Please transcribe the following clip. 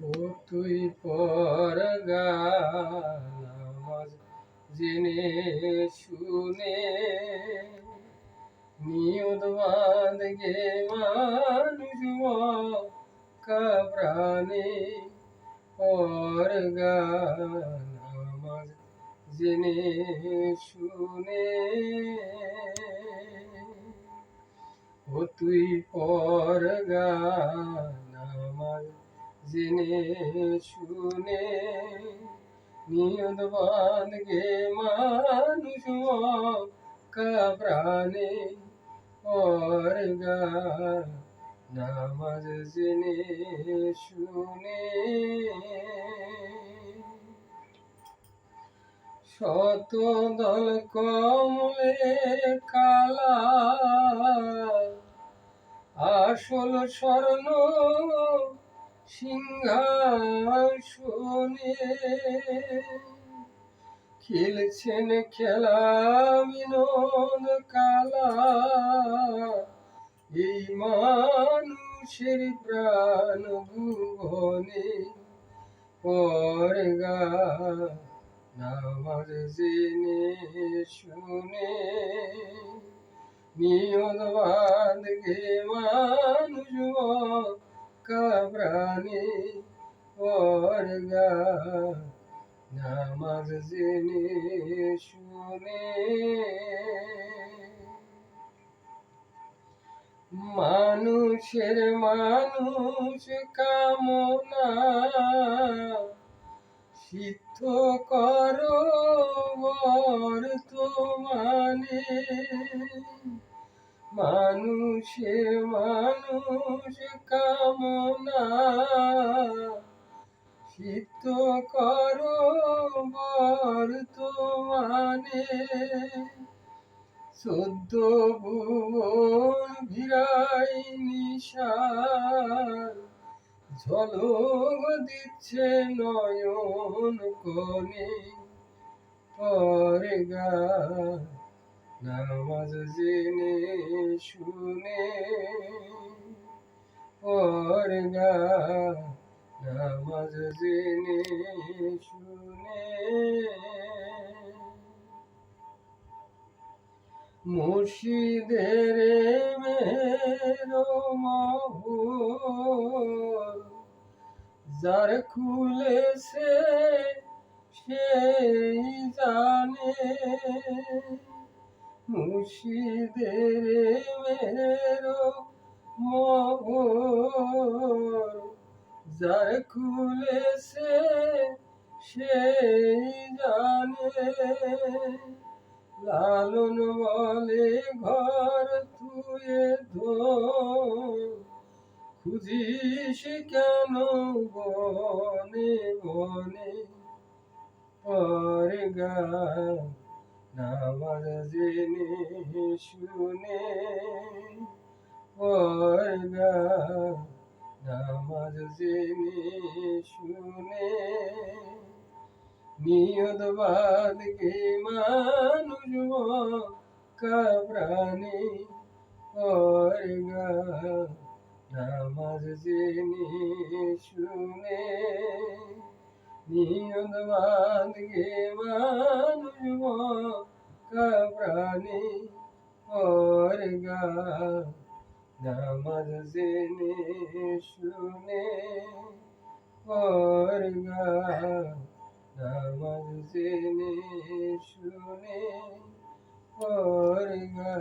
ও তুই পরগা নামাজ জেনে শুনে নিয়ত বাঁধগে মানুষ কাবরানে পরগা নামাজ জেনে শুনে ও তুই পরগা নামাজ জেনে শুনে নিয়ত বাঁধগে মানুষ কাবরানে পরগা নামাজ জেনে শুনে শত দল কমলে কালা আসল স্বর্ণ সিংহাসনে খেলছেন খেলা বিনোদ কালা এই মানুষের প্রাণ ভুবনে পরগা নামাজ জেনে শুনে নিয়ত বাঁধগে মানুষ কাবরানে পরগা নামাজ জেনে শুনে মানুষের মানুষ কামনা সিদ্ধ করো বর্তমানে মানুষের মানুষ কামনা সিদ্ধ করো বর্তমানে 14 ভুবন ভিড়াই নিশার ঝলক দিচ্ছে নয়ন কোণে পরগা নামাজ জেনে শুনে পরগা নামাজ জেনে শুনে মুর্শিদের মেরো মোহর যার খুলেছে সেই জানে মুর্শিদের মেরো মোহর যার খুলেছে সেই জানে লালন বলে ঘর তুয়ে খুঁজিস কেন বনে বনে পরগা নামাজ জেনে শুনে পরগা নামাজ জেনে শুনে নিয়ত বাঁধগে মানুষ কাবরানে পরগা নামাজ জেনে শুনে নিয়ত বাঁধগে মানুষ কাবরানে পরগা নামাজ জেনে শুনে পরগা নামাজ জেনে শুনে পরগা